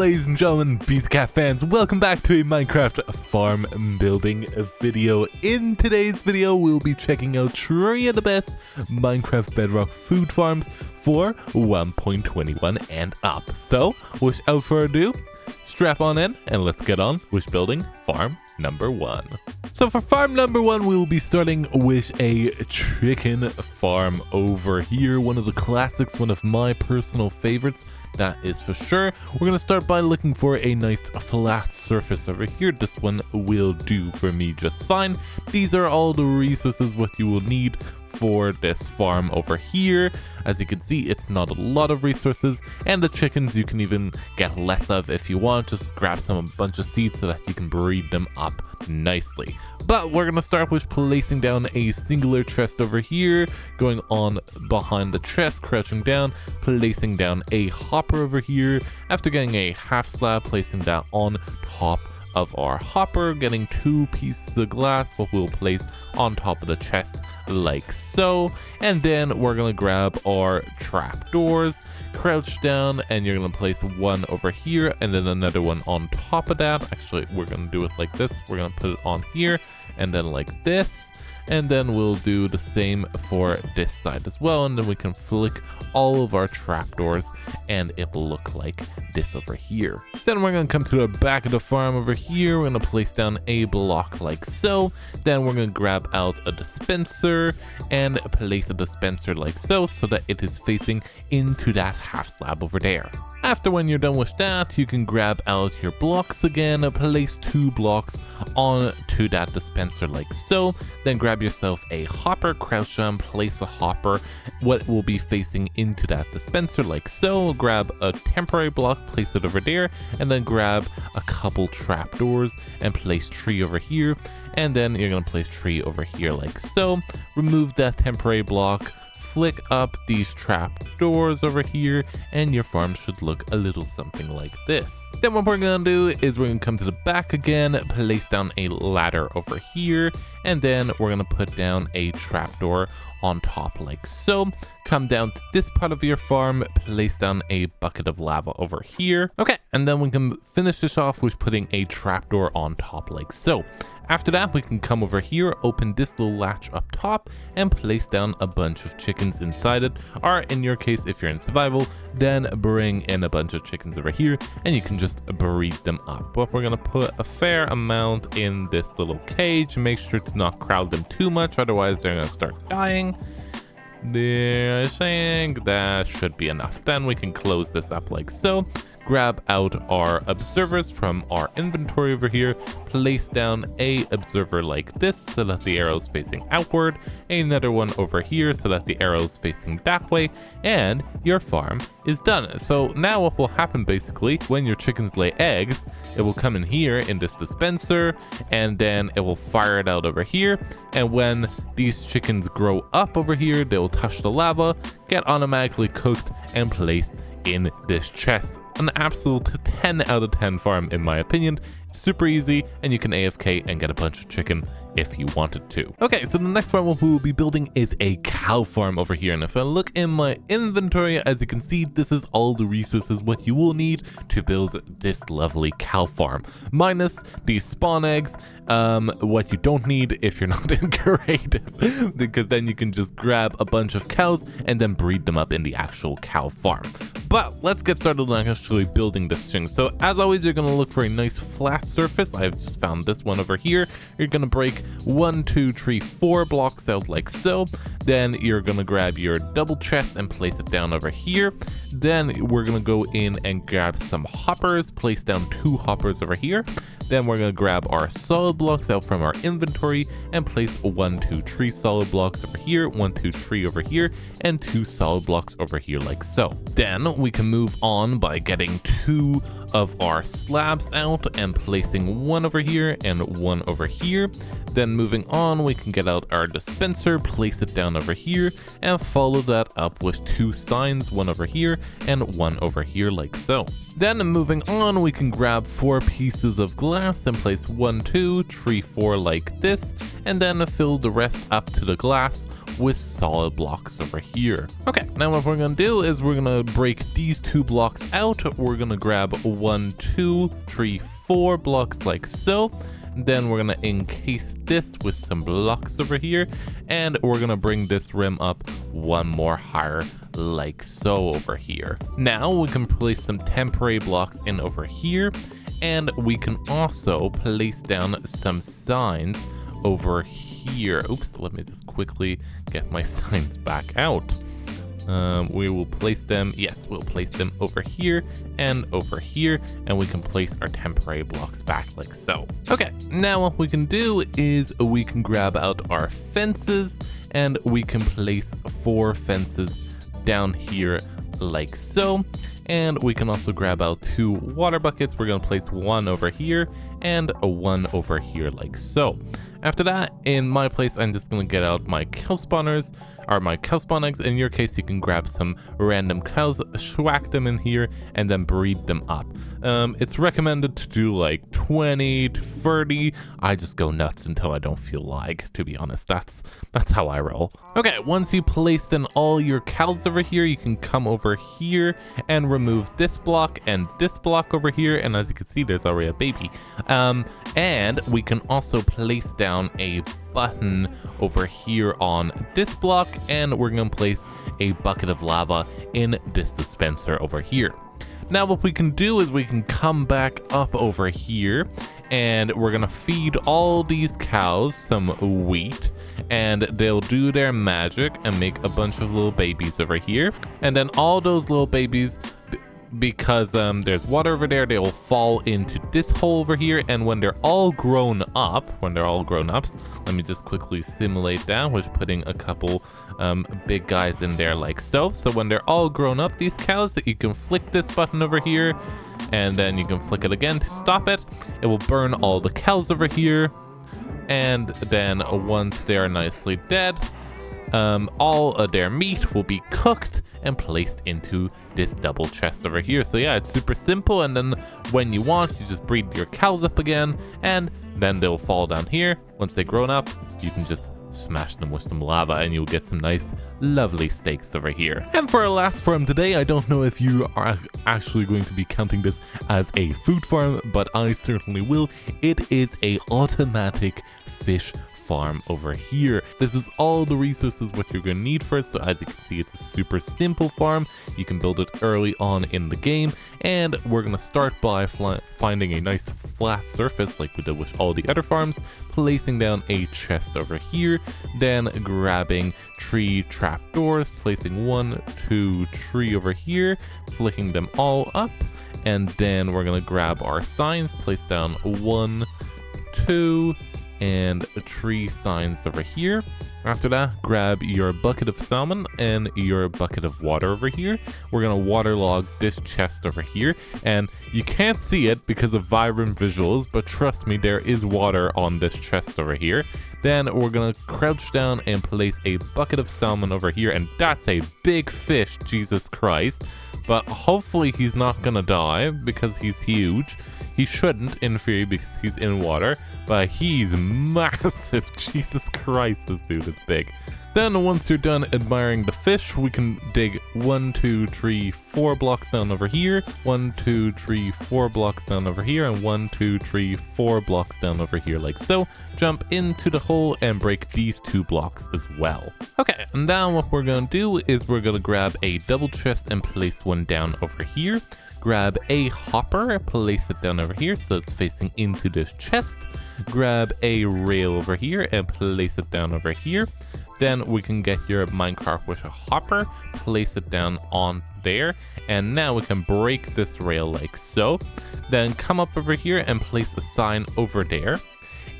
ladies and gentlemen, Beastcat fans, welcome back to a Minecraft farm building video. In today's video, we'll be checking out 3 of the best Minecraft Bedrock food farms for 1.21 and up. So, without further ado, strap on in and let's get on with building farm number 1. So for farm number 1, we will be starting with a chicken farm over here. One of the classics, one of my personal favorites, that is for sure. We're going to start by looking for a nice flat surface over here. This one will do for me just fine. These are all the resources what you will need for this farm over here. As you can see, it's not a lot of resources, and the chickens you can even get less of if you want. Just grab a bunch of seeds so that you can breed them up nicely. But we're gonna start with placing down a singular chest over here, going on behind the chest, crouching down, placing down a hopper over here. After getting a half slab, placing that on top of our hopper, getting 2 pieces of glass, what we'll place on top of the chest like so. And then we're gonna grab our trapdoors, crouch down, and you're gonna place one over here and then another one on top of that. Actually, we're gonna do it like this. We're gonna put it on here and then like this. And then we'll do the same for this side as well, and then we can flick all of our trapdoors and it will look like this over here. Then we're going to come to the back of the farm over here. We're going to place down a block like so. Then we're going to grab out a dispenser and place a dispenser like so that it is facing into that half slab over there. After when you're done with that, you can grab out your blocks again, place 2 blocks onto that dispenser like so. Then grab yourself a hopper, crouch down, place a hopper, what will be facing into that dispenser like so. Grab a temporary block, place it over there, and then grab a couple trapdoors and place 3 over here. And then you're going to place 3 over here like so. Remove that temporary block, flick up these trap doors over here, and your farm should look a little something like this. Then what we're gonna do is we're gonna come to the back again, place down a ladder over here, and then we're gonna put down a trapdoor on top like so. Come down to this part of your farm, place down a bucket of lava over here. Okay, and then we can finish this off with putting a trapdoor on top like so. After that, we can come over here, open this little latch up top, and place down a bunch of chickens inside it. Or in your case, if you're in survival, then bring in a bunch of chickens over here, and you can just breed them up. But we're gonna put a fair amount in this little cage. Make sure to not crowd them too much, otherwise they're gonna start dying. There, I think that should be enough. Then we can close this up like so. Grab out our observers from our inventory over here, place down a observer like this so that the arrow's facing outward, another one over here so that the arrow's facing that way, and your farm is done. So now what will happen basically, when your chickens lay eggs, it will come in here in this dispenser, and then it will fire it out over here. And when these chickens grow up over here, they will touch the lava, get automatically cooked, and placed in this chest. An absolute 10 out of 10 farm in my opinion. It's super easy, and you can AFK and get a bunch of chicken if you wanted to. Okay, so the next farm we will be building is a cow farm over here, and if I look in my inventory, as you can see, this is all the resources what you will need to build this lovely cow farm, minus these spawn eggs, what you don't need if you're not in creative, because then you can just grab a bunch of cows and then breed them up in the actual cow farm. But let's get started on actually building this thing. So as always, you're going to look for a nice flat surface. I've just found this one over here. You're going to break 1, 2, 3, 4 blocks out like so. Then you're going to grab your double chest and place it down over here. Then we're going to go in and grab some hoppers, place down 2 hoppers over here. Then we're going to grab our solid blocks out from our inventory and place 1, 2, 3 solid blocks over here, 1, 2, 3 over here, and 2 solid blocks over here like so. Then we can move on by getting 2 of our slabs out and placing 1 over here and 1 over here. Then moving on, we can get out our dispenser, place it down over here, and follow that up with 2 signs, 1 over here and 1 over here like so. Then moving on, we can grab 4 pieces of glass and place 1, 2, 3, 4 like this, and then fill the rest up to the glass with solid blocks over here. Okay, now what we're gonna do is we're gonna break these 2 blocks out. We're gonna grab 1, 2, 3, 4 blocks like so. Then we're gonna encase this with some blocks over here, and we're gonna bring this rim up 1 more higher like so over here. Now we can place some temporary blocks in over here, and we can also place down some signs over here. Oops, let me just quickly get my signs back out. We will place them, yes, we'll place them over here, and we can place our temporary blocks back like so. Okay, now what we can do is we can grab out our fences, and we can place 4 fences down here like so. And we can also grab out 2 water buckets. We're gonna place 1 over here and 1 over here like so. After that, in my place, I'm just gonna get out my cow spawners, or my cow spawn eggs. In your case, you can grab some random cows, schwack them in here, and then breed them up. It's recommended to do like 20 to 30. I just go nuts until I don't feel like, to be honest. That's how I roll. Okay, once you placed in all your cows over here, you can come over here and remove this block and this block over here. And as you can see, there's already a baby. And we can also place down a button over here on this block, and we're gonna place a bucket of lava in this dispenser over here. Now what we can do is we can come back up over here, and we're gonna feed all these cows some wheat, and they'll do their magic and make a bunch of little babies over here. And then all those little babies, because there's water over there, they will fall into this hole over here. And when they're all grown up, let me just quickly simulate that with putting a couple big guys in there like so. So when they're all grown up, these cows, you can flick this button over here, and then you can flick it again to stop it. It will burn all the cows over here, and then once they're nicely dead, all of their meat will be cooked and placed into this double chest over here. So yeah, it's super simple. And then when you want, you just breed your cows up again, and then they'll fall down here. Once they're grown up, you can just smash them with some lava, and you'll get some nice lovely steaks over here. And for our last farm today, I don't know if you are actually going to be counting this as a food farm, but I certainly will. It is a automatic fish farm over here. This is all the resources what you're going to need for it. So as you can see, it's a super simple farm. You can build it early on in the game, and we're going to start by finding a nice flat surface like we did with all the other farms, placing down a chest over here, then grabbing 3 trapdoors, placing 1, 2, 3 over here, flicking them all up, and then we're going to grab our signs, place down 1, 2, and 3 signs over here. After that, grab your bucket of salmon and your bucket of water over here. We're gonna waterlog this chest over here, and you can't see it because of vibrant visuals, but trust me, there is water on this chest over here. Then we're gonna crouch down and place a bucket of salmon over here, and that's a big fish, Jesus Christ. But hopefully he's not gonna die because he's huge. He shouldn't, in theory, because he's in water, but he's massive. Jesus Christ, this dude is big. Then once you're done admiring the fish, we can dig 1, 2, 3, 4 blocks down over here, 1, 2, 3, 4 blocks down over here, and 1, 2, 3, 4 blocks down over here like so. Jump into the hole and break these 2 blocks as well. Okay, and now what we're gonna do is we're gonna grab a double chest and place one down over here. Grab a hopper, place it down over here so it's facing into this chest. Grab a rail over here and place it down over here. Then we can get your minecart with a hopper, place it down on there, and now we can break this rail like so. Then come up over here and place a sign over there.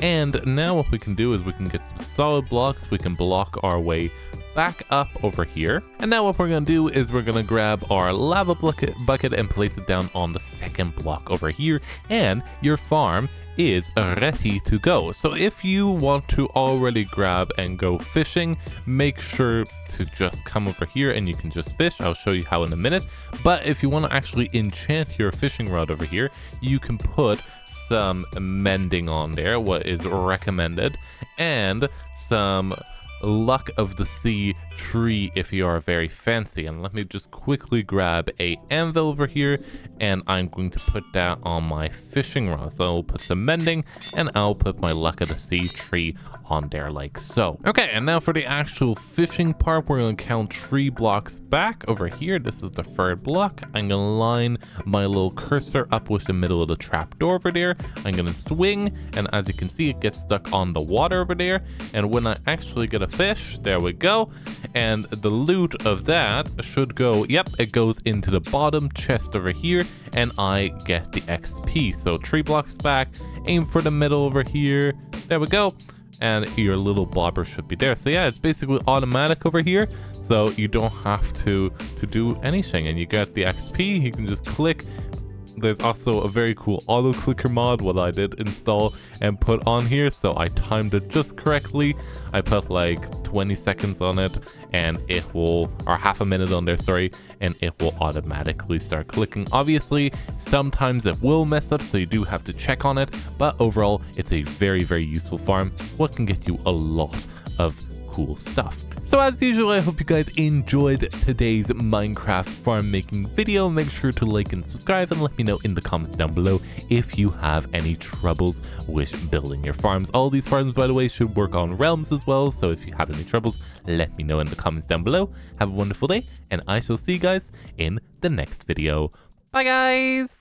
And now what we can do is we can get some solid blocks. We can block our way back up over here. And now what we're gonna do is we're gonna grab our lava bucket and place it down on the second block over here, and your farm is ready to go. So if you want to already grab and go fishing, make sure to just come over here and you can just fish. I'll show you how in a minute. But if you want to actually enchant your fishing rod over here, you can put some mending on there, what is recommended, and some luck of the sea tree if you are very fancy. And let me just quickly grab a anvil over here, and I'm going to put that on my fishing rod. So I'll put some mending, and I'll put my luck of the sea tree on there like so. Okay, and now for the actual fishing part, we're going to count 3 blocks back over here. This is the 3rd block. I'm going to line my little cursor up with the middle of the trap door over there. I'm going to swing, and as you can see, it gets stuck on the water over there. And when I actually get a fish, there we go. And the loot of that should go, yep, it goes into the bottom chest over here, and I get the XP. So 3 blocks back, aim for the middle over here. There we go. And your little bobber should be there. So yeah, it's basically automatic over here, so you don't have to do anything, and you get the XP. You can just click. There's also a very cool auto clicker mod, what I did install and put on here, so I timed it just correctly. I put like 20 seconds on it, and it will, or half a minute on there, sorry, and it will automatically start clicking. Obviously, sometimes it will mess up, so you do have to check on it, but overall, it's a very, very useful farm, what can get you a lot of cool stuff. So as usual, I hope you guys enjoyed today's Minecraft farm making video. Make sure to like and subscribe, and let me know in the comments down below if you have any troubles with building your farms. All these farms, by the way, should work on realms as well, so if you have any troubles, let me know in the comments down below. Have a wonderful day, and I shall see you guys in the next video. Bye guys!